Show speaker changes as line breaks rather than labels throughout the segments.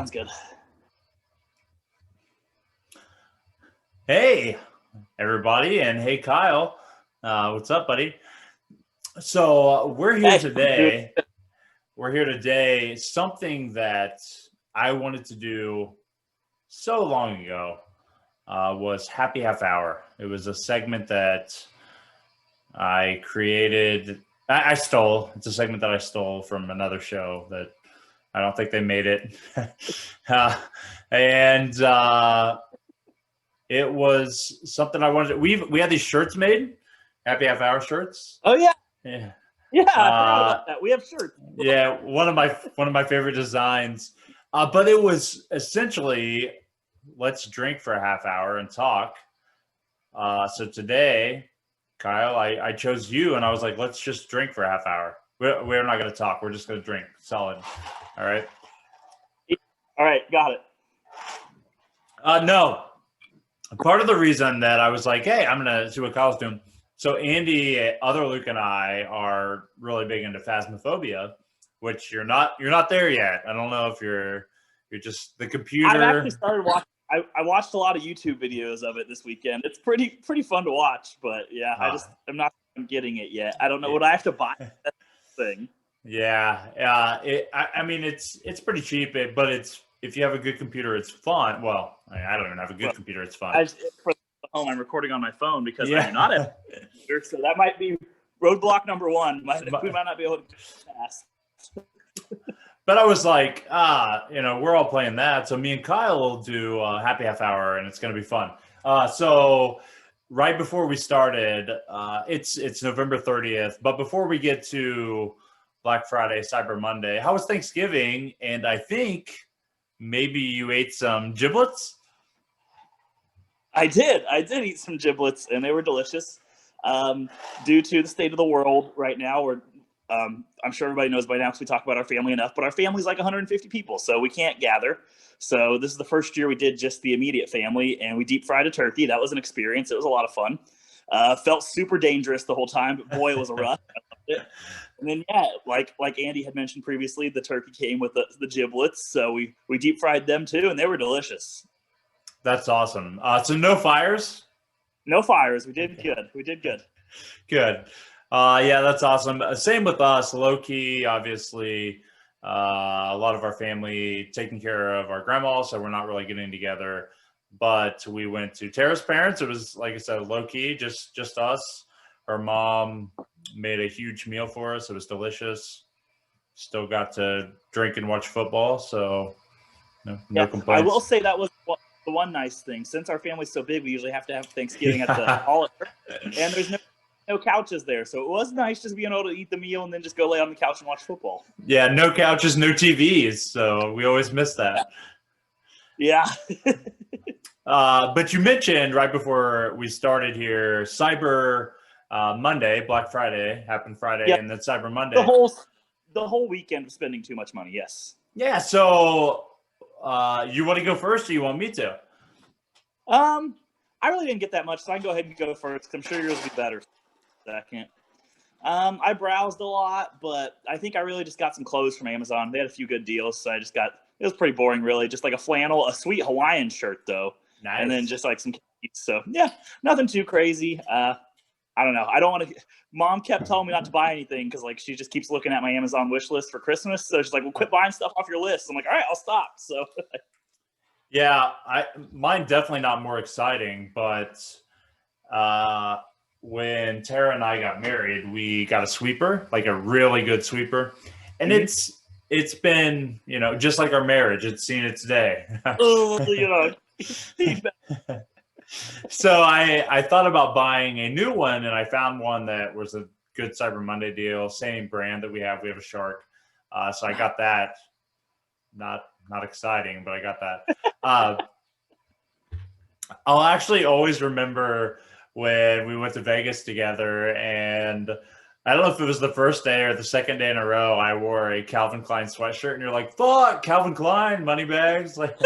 Sounds good.
Hey, everybody, and hey, Kyle. What's up, buddy? So we're here today. We're here today. Something that I wanted to do so long ago was Happy Half Hour. It was a segment that I created. I stole. It's a segment that I stole from another show that I don't think they made it. and it was something I wanted. We had these shirts made, Happy Half Hour shirts.
Oh yeah,
Yeah,
I forgot about that. We have shirts.
Yeah, one of my favorite designs. But it was essentially, let's drink for a half hour and talk. So today, Kyle, I chose you, and I was like, let's just drink for a half hour. We're not going to talk. We're just going to drink. Solid. All right.
All right, got it.
No. Part of the reason that I was like, hey, I'm going to see what Kyle's doing. So Andy, other Luke, and I are really big into Phasmophobia, which you're not there yet. I don't know if you're just the computer.
I've actually started watching. I watched a lot of YouTube videos of it this weekend. It's pretty fun to watch, but yeah, I'm not getting it yet. I don't know what I have to buy. That thing.
Yeah, I mean, it's pretty cheap, but if you have a good computer, it's fun. Well, I don't even have a good computer; it's fun.
For home, I'm recording on my phone because I do not have a computer, so that might be roadblock number one. We might not be able to pass.
But I was like, we're all playing that, so me and Kyle will do Happy Half Hour, and it's going to be fun. So right before we started, it's November 30th, but before we get to Black Friday, Cyber Monday, how was Thanksgiving? And I think maybe you ate some giblets?
I did eat some giblets, and they were delicious. Due to the state of the world right now, I'm sure everybody knows by now because we talk about our family enough, but our family's like 150 people, so we can't gather. So this is the first year we did just the immediate family, and we deep fried a turkey. That was an experience. It was a lot of fun. Felt super dangerous the whole time, but boy, it was a rush. I loved it. And then, yeah, like Andy had mentioned previously, the turkey came with the giblets, so we deep fried them too, and they were delicious.
That's awesome. So no fires?
No fires. We did good.
Good. Yeah, that's awesome. Same with us, low key, obviously. A lot of our family taking care of our grandma, so we're not really getting together. But we went to Tara's parents. It was, like I said, low key, just us. Her mom made a huge meal for us. It was delicious. Still got to drink and watch football, so no complaints.
I will say that was the one nice thing. Since our family's so big, we usually have to have Thanksgiving at the hall, and there's no couches there, so it was nice just being able to eat the meal and then just go lay on the couch and watch football.
Yeah, no couches, no TVs, so we always miss that.
Yeah.
But you mentioned right before we started here, Cyber Monday, Black Friday happened Friday, and then Cyber Monday.
The whole weekend was spending too much money. Yes.
Yeah. So you want to go first, or you want me to?
I really didn't get that much, so I can go ahead and go first. I'm sure yours will be better. Second. I browsed a lot, but I think I really just got some clothes from Amazon. They had a few good deals, so it was pretty boring, really. Just like a flannel, a sweet Hawaiian shirt, though. Nice. And then just like some cakes. So, yeah, nothing too crazy. I don't know. I don't want to. Mom kept telling me not to buy anything because, like, she just keeps looking at my Amazon wish list for Christmas. So she's like, well, quit buying stuff off your list. I'm like, all right, I'll stop. So,
yeah, mine definitely not more exciting, but when Tara and I got married, we got a sweeper, like a really good sweeper. And it's been, just like our marriage, it's seen its day. So I thought about buying a new one, and I found one that was a good Cyber Monday deal, same brand that we have. We have a Shark. So I got that. Not exciting, but I got that. I'll actually always remember when we went to Vegas together, and I don't know if it was the first day or the second day in a row, I wore a Calvin Klein sweatshirt, and you're like, fuck, Calvin Klein, money bags. Like,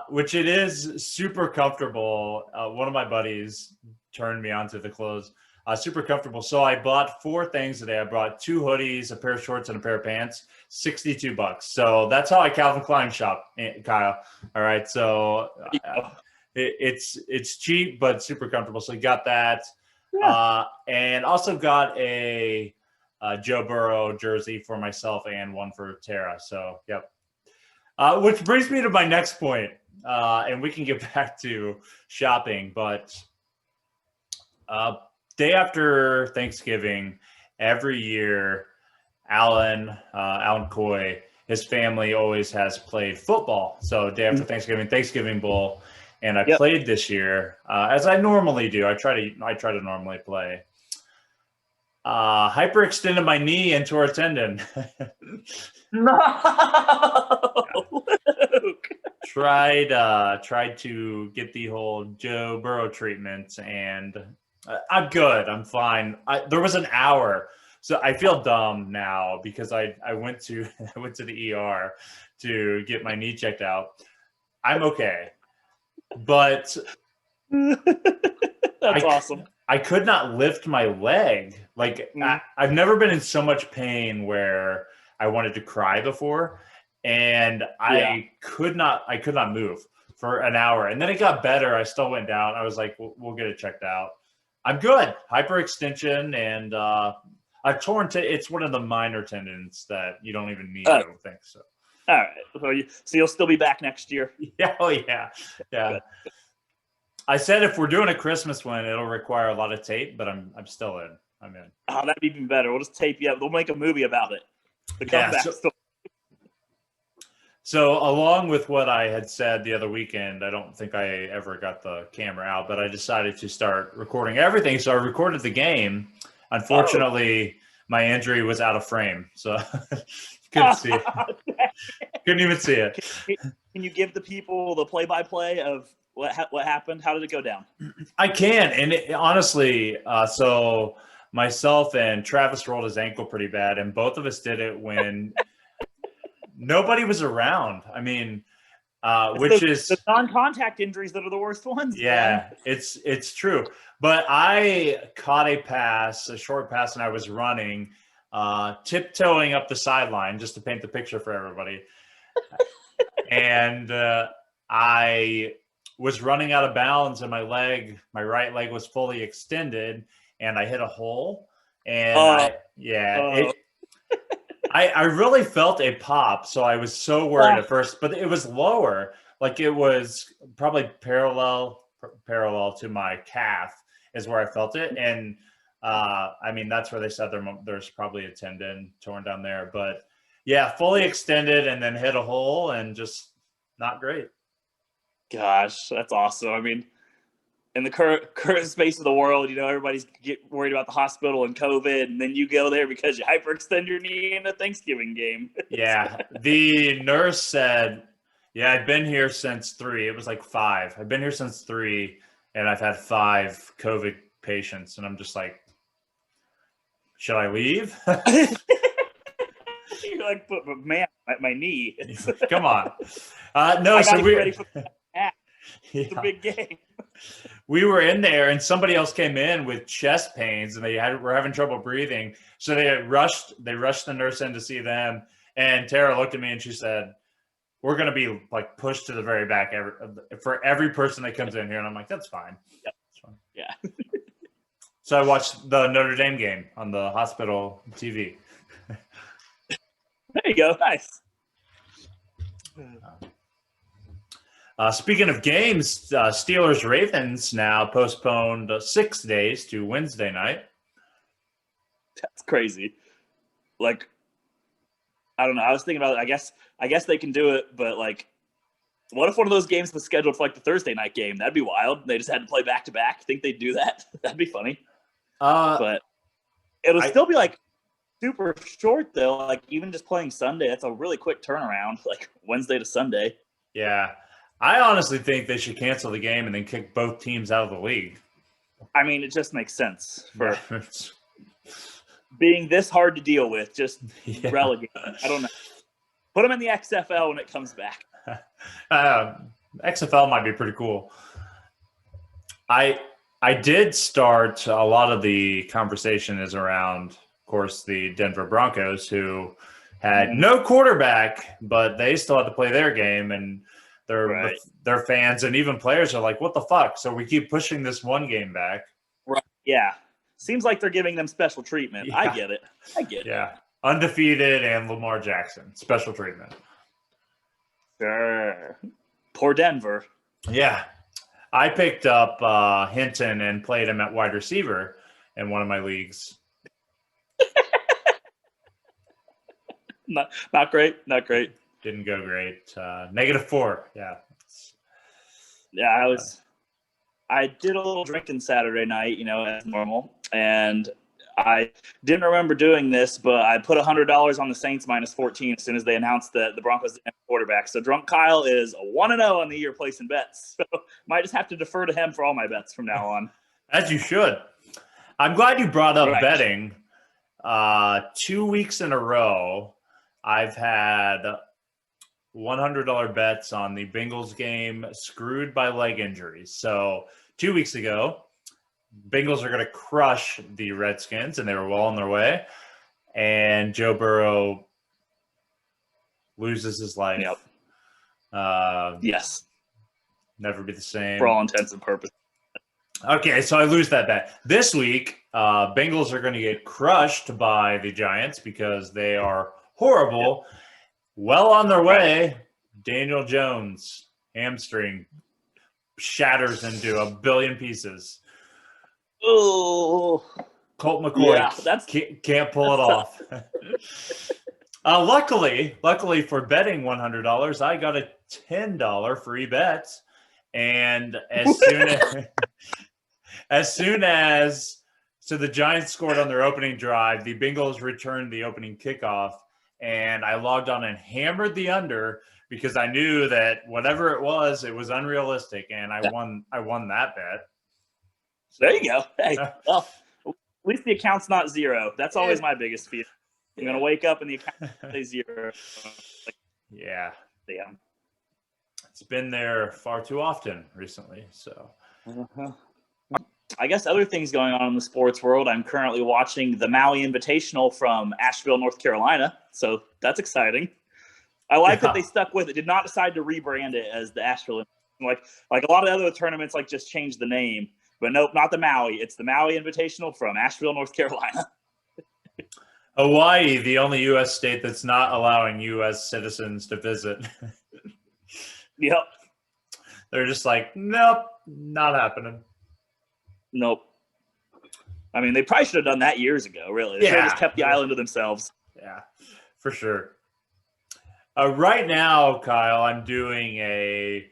which it is super comfortable. One of my buddies turned me onto the clothes. super comfortable. So I bought 4 things today. I bought 2 hoodies, a pair of shorts, and a pair of pants. $62. So that's how I Calvin Klein shop, Kyle. All right. So it's cheap but super comfortable. So you got that, and also got a Joe Burrow jersey for myself and one for Tara. So yep. Which brings me to my next point, and we can get back to shopping. But day after Thanksgiving, every year, Alan Coy, his family always has played football. So day after Thanksgiving Bowl, and I played this year as I normally do. I try to normally play. Hyperextended my knee and tore a tendon.
No, Luke.
Tried to get the whole Joe Burrow treatment, and I'm good. I'm fine. There was an hour. So I feel dumb now because I went to the ER to get my knee checked out. I'm okay, but
That's awesome.
I could not lift my leg. Like I've never been in so much pain where I wanted to cry before, and I could not move for an hour. And then it got better. I still went down. I was like, we'll get it checked out. I'm good. Hyperextension and I've torn. It's one of the minor tendons that you don't even need. I don't think so.
All right. So you'll still be back next year.
Yeah. Oh yeah. Yeah. Good. I said if we're doing a Christmas one, it'll require a lot of tape, but I'm still in. I'm in.
Oh, that'd be even better. We'll just tape you up. We'll make a movie about it. The comeback story.
So along with what I had said the other weekend, I don't think I ever got the camera out, but I decided to start recording everything. So I recorded the game. Unfortunately, my injury was out of frame, so couldn't see it. Couldn't even see it.
Can you give the people the play-by-play of what happened? How did it go down?
I can, and honestly, so myself and Travis rolled his ankle pretty bad, and both of us did it when nobody was around. I mean, is
the non-contact injuries that are the worst ones.
Yeah, man. It's true. But I caught a short pass, and I was running, tiptoeing up the sideline just to paint the picture for everybody. And I was running out of bounds, and my right leg was fully extended, and I hit a hole. And I really felt a pop, so I was so worried at first, but it was lower. Like it was probably parallel to my calf is where I felt it. And I mean, that's where they said there's probably a tendon torn down there. But yeah, fully extended and then hit a hole and just not great.
Gosh, that's awesome. I mean, in the current space of the world, everybody's worried about the hospital and COVID, and then you go there because you hyperextend your knee in a Thanksgiving game.
Yeah. The nurse said, yeah, I've been here since 3. It was like 5. I've been here since 3, and I've had 5 COVID patients, and I'm just like, should I leave?
You're like, but man, my knee.
Come on. No, so we're ready for that.
It's a big game.
We were in there, and somebody else came in with chest pains, and were having trouble breathing. So they rushed the nurse in to see them. And Tara looked at me and she said, "We're going to be like pushed to the very back for every person that comes in here." And I'm like, "That's fine."
Yep.
That's fine.
Yeah.
So I watched the Notre Dame game on the hospital TV.
There you go. Nice.
Speaking of games, Steelers-Ravens now postponed 6 days to Wednesday night.
That's crazy. Like, I don't know. I was thinking about it. I guess they can do it, but like, what if one of those games was scheduled for like the Thursday night game? That'd be wild. They just had to play back to back. Think they'd do that? That'd be funny. But it'll still be like super short though. Like even just playing Sunday, that's a really quick turnaround. Like Wednesday to Sunday.
Yeah. I honestly think they should cancel the game and then kick both teams out of the league.
I mean, it just makes sense for being this hard to deal with. Just relegate. I don't know. Put them in the XFL when it comes back.
XFL might be pretty cool. I did start a lot of the conversation is around, of course, the Denver Broncos, who had no quarterback, but they still had to play their game, and their fans and even players are like, "What the fuck?" So we keep pushing this one game back.
Right. Yeah. Seems like they're giving them special treatment.
Yeah.
I get it.
Yeah. Undefeated and Lamar Jackson. Special treatment.
Sure. Poor Denver.
Yeah. I picked up Hinton and played him at wide receiver in one of my leagues.
Not great. Not great.
Didn't go great. -4. Yeah.
Yeah, I did a little drinking Saturday night, as normal, and I didn't remember doing this, but I put $100 on the Saints -14 as soon as they announced that the Broncos didn't have a quarterback. So Drunk Kyle is 1-0 on the year placing bets. So might just have to defer to him for all my bets from now on.
As you should. I'm glad you brought up betting. 2 weeks in a row, I've had $100 bets on the Bengals game screwed by leg injuries. So 2 weeks ago, Bengals are going to crush the Redskins, and they were well on their way. And Joe Burrow loses his life.
Yep. Yes.
Never be the same.
For all intents and purposes.
Okay, so I lose that bet. This week, Bengals are going to get crushed by the Giants because they are horrible. Yep. Well on their way, Daniel Jones, hamstring, shatters into a billion pieces.
Oh,
Colt McCoy can't pull it off. Luckily for betting $100, I got a $10 free bet, and as soon as the Giants scored on their opening drive, the Bengals returned the opening kickoff, and I logged on and hammered the under because I knew that whatever it was unrealistic, and I won that bet.
So, there you go. Hey, well, at least the account's not zero. That's always my biggest fear. I'm going to wake up and the account is zero.
Yeah.
Damn.
It's been there far too often recently. So,
I guess other things going on in the sports world. I'm currently watching the Maui Invitational from Asheville, North Carolina. So that's exciting. I like that they stuck with it. Did not decide to rebrand it as the Asheville. Like a lot of other tournaments, just changed the name. But nope, not the Maui. It's the Maui Invitational from Asheville, North Carolina.
Hawaii, the only U.S. state that's not allowing U.S. citizens to visit.
Yep.
They're just like, nope, not happening.
Nope. I mean, they probably should have done that years ago, really. They should have just kept the island to themselves.
Yeah, for sure. Right now, Kyle, I'm doing a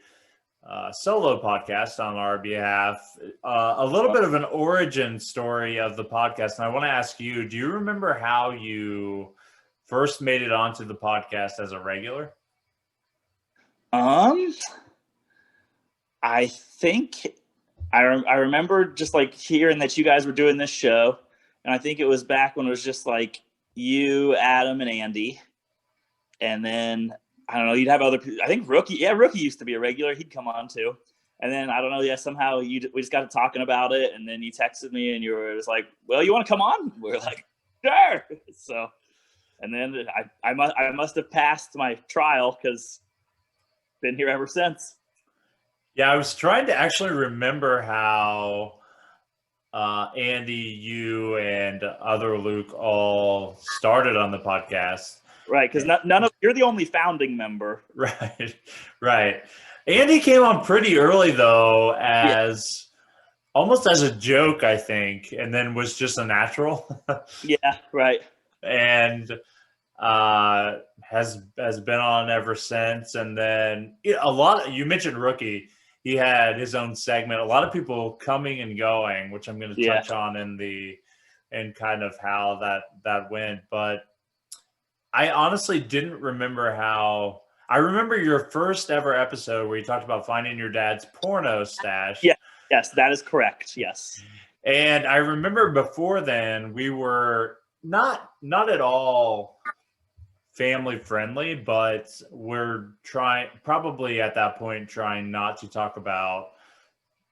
solo podcast on our behalf, a little bit of an origin story of the podcast. And I want to ask you, do you remember how you first made it onto the podcast as a regular?
I think I remember just hearing that you guys were doing this show. And I think it was back when it was just you, Adam, and Andy. And then I don't know, you'd have other people. I think Rookie used to be a regular. He'd come on too. And then I don't know, somehow we just got to talking about it, and then you texted me and you were just like, well, you want to come on? We were like, sure. So, and then I must have passed my trial because been here ever since.
Yeah, I was trying to actually remember how Andy, you, and other Luke all started on the podcast.
Right, because you're the only founding member.
Right. Andy came on pretty early though, almost as a joke, I think, and then was just a natural.
Yeah, right.
And has been on ever since. And then you mentioned Rookie. He had his own segment. A lot of people coming and going, which I'm going to touch on in kind of how that went, but I honestly didn't remember how. I remember your first ever episode where you talked about finding your dad's porno stash.
Yeah, yes, that is correct. Yes.
And I remember before then we were not at all family friendly, but we're probably at that point trying not to talk about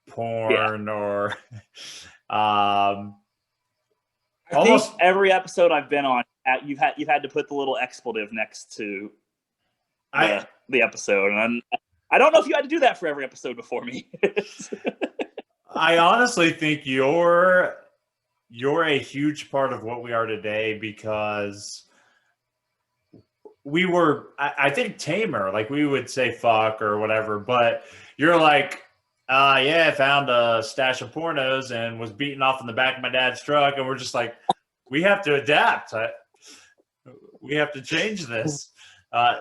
porn or
I
almost
think every episode I've been on, you've had to put the little expletive next to the episode, and I don't know if you had to do that for every episode before me.
I honestly think you're a huge part of what we are today, because we were, I think, tamer. Like, we would say fuck or whatever, but you're like, yeah, I found a stash of pornos and was beaten off in the back of my dad's truck. And we're just like, we have to adapt. We have to change this.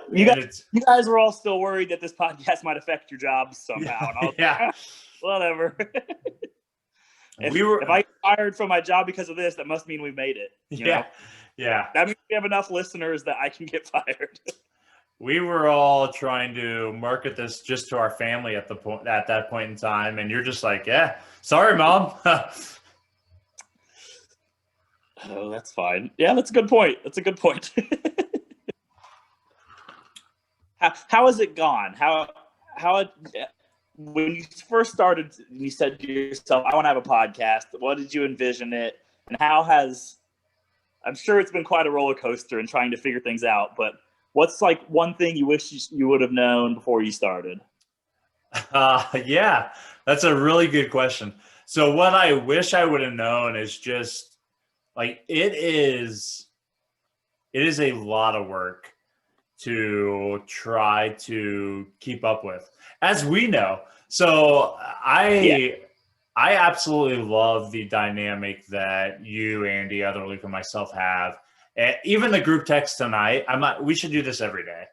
You guys were all still worried that this podcast might affect your jobs somehow. And I was
yeah.
like, whatever. If I get fired from my job because of this, that must mean we made it. You know?
Yeah.
That means we have enough listeners that I can get fired.
We were all trying to market this just to our family at that point in time, and you're just like, yeah, sorry, Mom.
Oh, that's fine. Yeah, that's a good point. How has it gone? When you first started, you said to yourself, I want to have a podcast. What did you envision it? And I'm sure it's been quite a roller coaster in trying to figure things out, but what's like one thing you wish you would have known before you started?
Yeah, that's a really good question. So what I wish I would have known is just like, it is a lot of work to try to keep up with, as we know. So I absolutely love the dynamic that you, Andy, Other Luke, and myself have. And even the group text tonight, we should do this every day.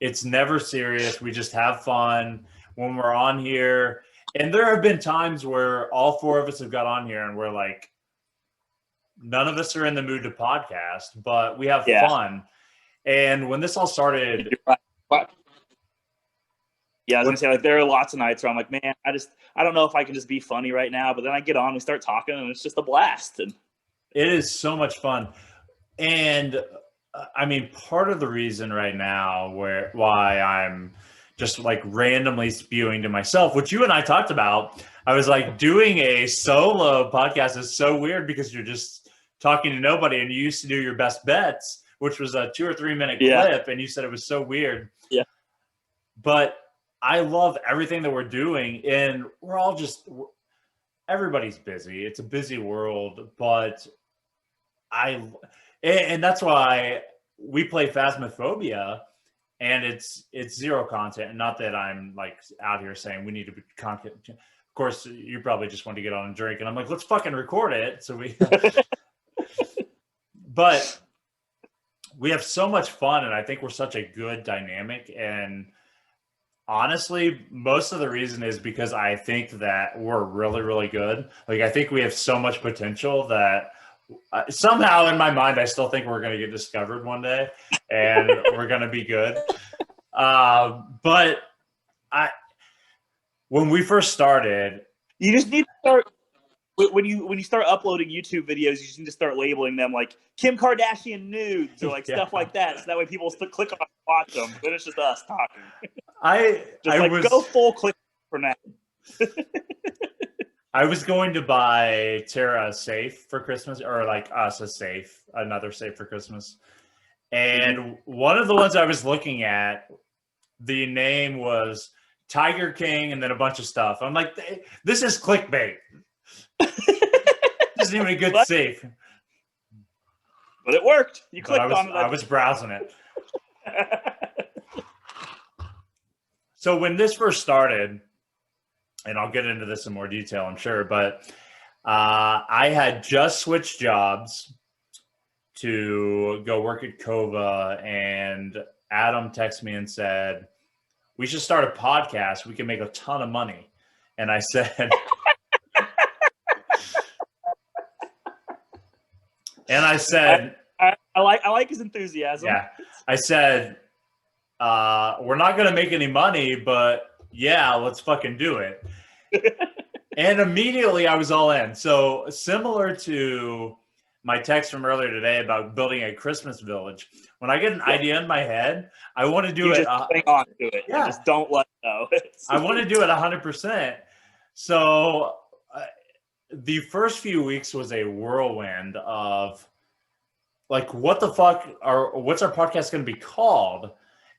It's never serious. We just have fun when we're on here. And there have been times where all four of us have got on here and we're like, none of us are in the mood to podcast, but we have fun. And when this all started,
yeah, I was gonna say, like, there are lots of nights where I'm like, man, I don't know if I can just be funny right now. But then I get on, we start talking, and it's just a blast. And
it is so much fun. And I mean, part of the reason right now why I'm just like randomly spewing to myself, which you and I talked about, I was like, doing a solo podcast is so weird because you're just talking to nobody, and you used to do your best bets, which was a 2 or 3 minute clip, and you said it was so weird.
Yeah.
But I love everything that we're doing, and everybody's busy. It's a busy world, but and that's why we play Phasmophobia, and it's zero content. Not that I'm like out here saying we need to be content. Of course, you probably just want to get on and drink, and I'm like, let's fucking record it. So but we have so much fun, and I think we're such a good dynamic. And honestly, most of the reason is because I think that we're really, really good. Like, I think we have so much potential that somehow in my mind, I still think we're going to get discovered one day, and we're going to be good. But when we first started,
you just need to start. When you start uploading YouTube videos, you just need to start labeling them like Kim Kardashian nudes or like stuff like that. So that way people still click on and watch them. Then it's just us talking. Go full click for now.
I was going to buy Tara a safe for Christmas, or like us another safe for Christmas. And one of the ones I was looking at, the name was Tiger King and then a bunch of stuff. I'm like, this is clickbait. This isn't even a good safe.
But it worked. You clicked on it.
I was browsing it. So when this first started, and I'll get into this in more detail, I'm sure, but I had just switched jobs to go work at Kova, and Adam texted me and said, we should start a podcast. We can make a ton of money. And I said,
I like his enthusiasm.
Yeah. I said, we're not going to make any money, but yeah, let's fucking do it. And immediately I was all in. So similar to my text from earlier today about building a Christmas village. When I get an idea in my head, I want to do
You
it.
just hang on to it.
Yeah.
You just don't let go.
I want to do it 100%. So the first few weeks was a whirlwind of like, what the fuck what's our podcast going to be called?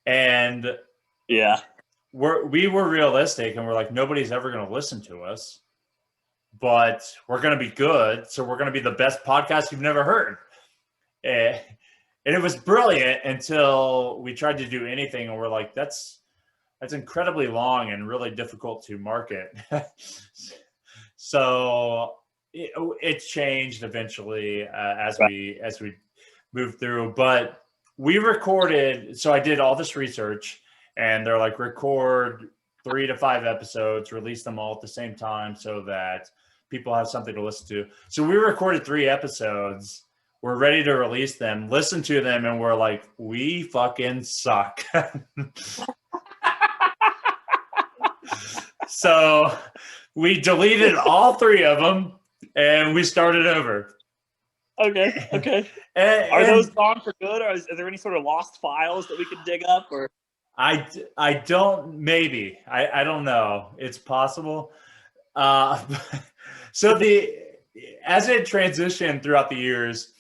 And
yeah,
we were realistic and we're like, nobody's ever going to listen to us, but we're going to be good. So we're going to be the best podcast you've never heard. And it was brilliant until we tried to do anything. And we're like, that's incredibly long and really difficult to market. So it changed eventually as we moved through. But we recorded. So I did all this research, and they're like, record 3 to 5 episodes, release them all at the same time, so that people have something to listen to. So we recorded 3 episodes. We're ready to release them. Listen to them, and we're like, we fucking suck. So we deleted all 3 of them and we started over.
Okay. Are those gone for good, or is there any sort of lost files that we could dig up? Or
I don't, maybe. I don't know. It's possible. So as it transitioned throughout the years,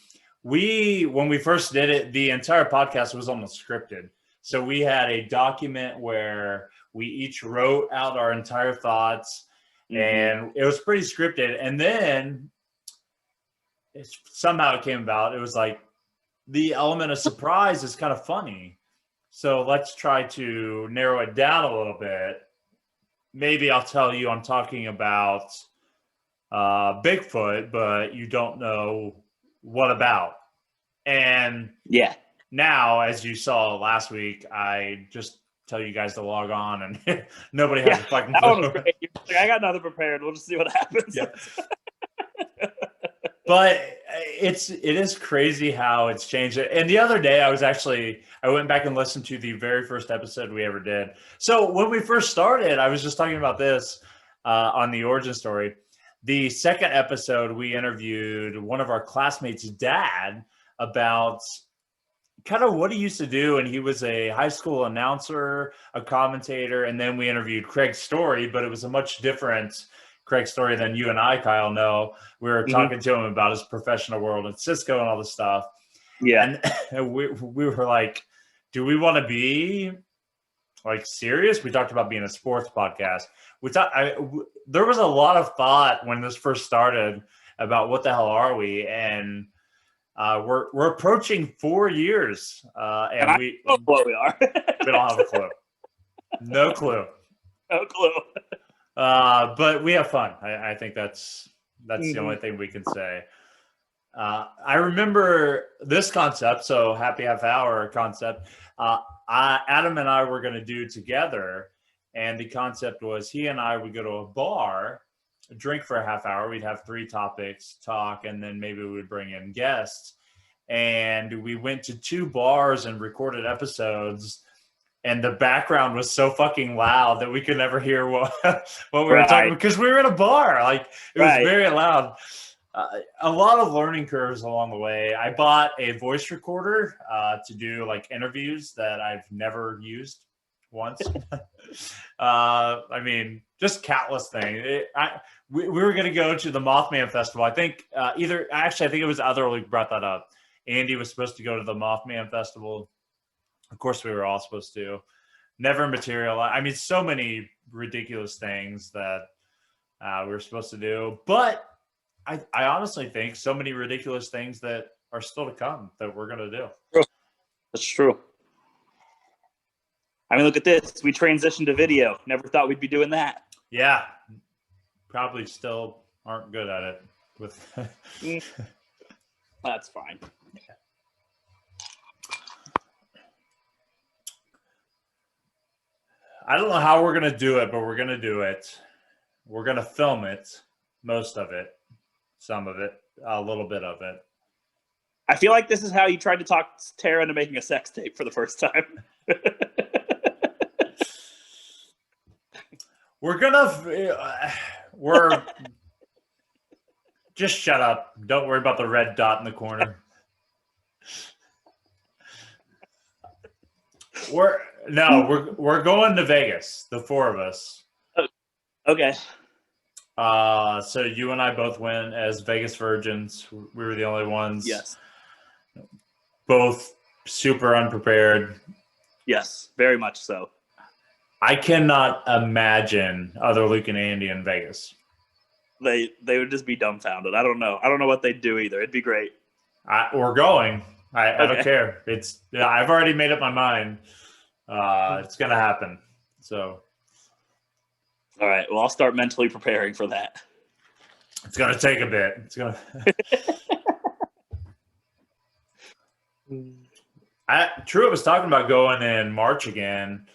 when we first did it, the entire podcast was almost scripted. So we had a document where we each wrote out our entire thoughts, and it was pretty scripted. And then somehow it came about. It was like, the element of surprise is kind of funny. So let's try to narrow it down a little bit. Maybe I'll tell you I'm talking about Bigfoot, but you don't know what about. And now, as you saw last week, I just tell you guys to log on, and nobody has a fucking clue.
I got nothing prepared. We'll just see what happens.
Yep. But it is crazy how it's changed. And the other day, I went back and listened to the very first episode we ever did. So when we first started, I was just talking about this on the origin story. The second episode, we interviewed one of our classmates' dad about kind of what he used to do. And he was a high school announcer, a commentator, and then we interviewed Craig Story, but it was a much different Craig Story than you and I, Kyle, know. We were talking to him about his professional world at Cisco and all this stuff. Yeah. And we were like, do we want to be like serious? We talked about being a sports podcast. There was a lot of thought when this first started about what the hell are we? And we're approaching 4 years, and we
don't know what we are.
We don't have a clue. No clue.
No clue.
But we have fun. I think that's the only thing we can say. I remember this concept, so happy half hour concept. Adam and I were going to do together, and the concept was he and I would go to a bar, drink for a half hour. We'd have 3 topics, talk, and then maybe we would bring in guests. And we went to 2 bars and recorded episodes. And the background was so fucking loud that we could never hear what we were talking about, because we were in a bar. Like, it was very loud. A lot of learning curves along the way. I bought a voice recorder to do like interviews that I've never used once. I mean, just countless things. We were going to go to the Mothman Festival. I think I think it was Otherly who brought that up. Andy was supposed to go to the Mothman Festival. Of course, we were all supposed to. Never materialized. I mean, so many ridiculous things that we were supposed to do. But I honestly think so many ridiculous things that are still to come that we're going to do.
That's true. I mean, look at this. We transitioned to video. Never thought we'd be doing that.
Yeah. Probably still aren't good at it.
That's fine.
I don't know how we're going to do it, but we're going to do it. We're going to film it, most of it, some of it, a little bit of it.
I feel like this is how you tried to talk Tara into making a sex tape for the first time.
Just shut up. Don't worry about the red dot in the corner. We're going to Vegas, the four of us.
Okay.
So you and I both went as Vegas Virgins. We were the only ones.
Yes.
Both super unprepared.
Yes, very much so.
I cannot imagine other Luke and Andy in Vegas.
They would just be dumbfounded. I don't know what they'd do either. It'd be great.
We're going. I
Okay.
don't care. I've already made up my mind. It's gonna happen. So
All right. Well, I'll start mentally preparing for that.
it's gonna take a bit. It's gonna. Truett was talking about going in March again,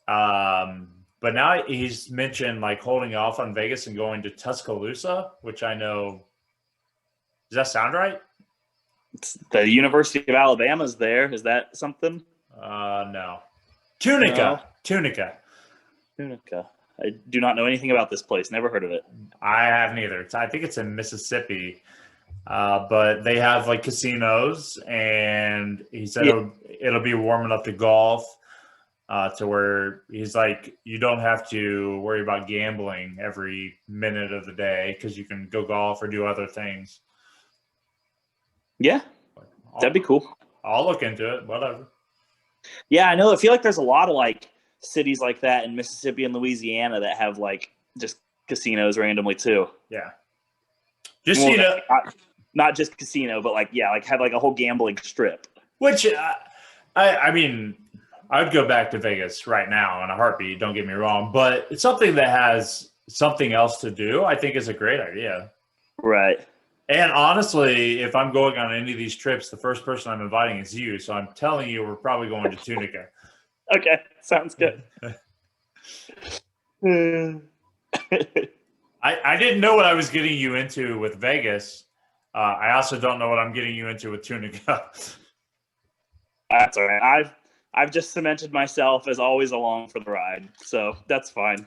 but now he's mentioned like holding off on Vegas and going to Tuscaloosa, which I know. Does that sound right?
It's the University of Alabama's there. Is that something?
No. Tunica.
No.
Tunica.
I do not know anything about this place. Never heard of it.
I haven't either. I think it's in Mississippi. But they have like casinos, and he said it'll be warm enough to golf, to where he's like, you don't have to worry about gambling every minute of the day because you can go golf or do other things.
Yeah, that'd be cool.
I'll look into it. Whatever.
Yeah, I know. I feel like there's a lot of like cities like that in Mississippi and Louisiana that have like just casinos randomly too.
Yeah. Just so you know,
not just casino, but like have like a whole gambling strip.
Which I mean, I'd go back to Vegas right now in a heartbeat. Don't get me wrong, but it's something that has something else to do. I think is a great idea.
Right.
And honestly, if I'm going on any of these trips, the first person I'm inviting is you. So I'm telling you, we're probably going to Tunica.
Okay, sounds good.
I didn't know what I was getting you into with Vegas. I also don't know what I'm getting you into with Tunica.
That's all right. I've just cemented myself as always along for the ride, so that's fine.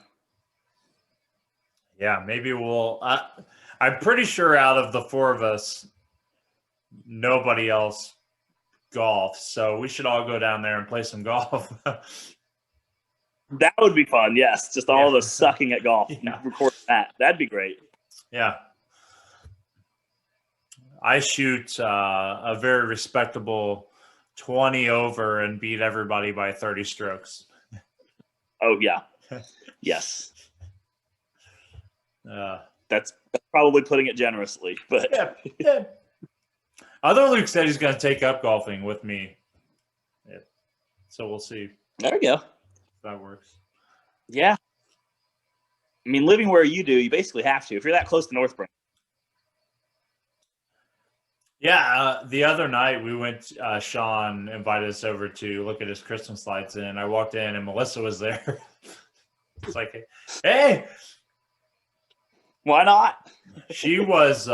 Yeah, maybe we'll. I'm pretty sure out of the four of us, nobody else golfs, so we should all go down there and play some golf.
That would be fun. Yes, just all of us sucking at golf.
Yeah.
Record that. That'd be great.
Yeah. I shoot a very respectable 20 over and beat everybody by 30 strokes.
Oh, yeah. Yes.
Uh,
That's probably putting it generously. But
yeah. Other Luke said he's going to take up golfing with me. Yeah. So we'll see
there we go.
if that works.
Yeah. I mean, living where you do, you basically have to. If you're that close to Northbrook.
Yeah, the other night we went, Sean invited us over to look at his Christmas lights, and I walked in and Melissa was there. It's like, hey!
Why not?
She was,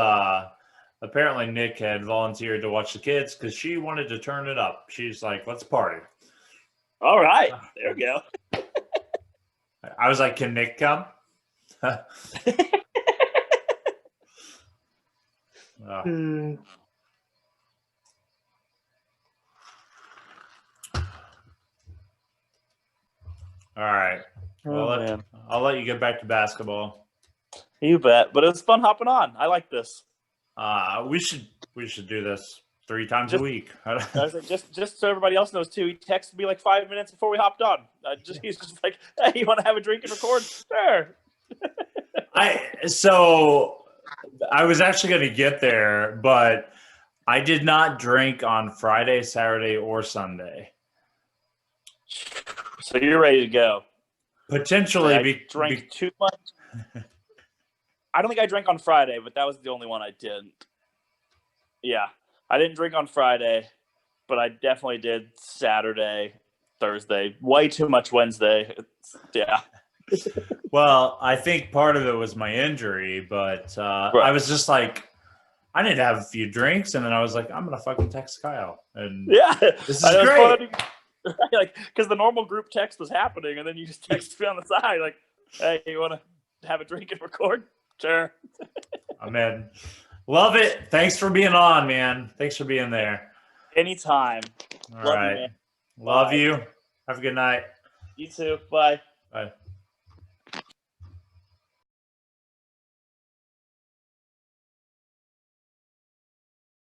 apparently Nick had volunteered to watch the kids because she wanted to turn it up. She's like, let's party.
All right. There we go.
I was like, can Nick come? All right. Well, I'll let you get back to basketball.
You bet. But it was fun hopping on. I like this.
We should do this 3 times a week.
I was like, just so everybody else knows too, he texted me like 5 minutes before we hopped on. He's just like, hey, you want to have a drink and record? Sure.
So I was actually going to get there, but I did not drink on Friday, Saturday, or Sunday.
So you're ready to go.
Potentially,
drank too much. I don't think I drank on Friday, but that was the only one I didn't. Yeah, I didn't drink on Friday, but I definitely did Saturday, Thursday. Way too much Wednesday. Yeah.
Well, I think part of it was my injury, but right. I was just like, I need to have a few drinks, and then I was like, I'm gonna fucking text Kyle, and
yeah,
this is great.
Like, because the normal group text was happening, and then you just text me on the side, like, "Hey, you want to have a drink and record?" Sure.
I'm in. Love it. Thanks for being on, man. Thanks for being there.
Anytime.
All
Love
right.
you, man.
Love
Bye.
you. Have a good night.
You too. Bye.
Bye.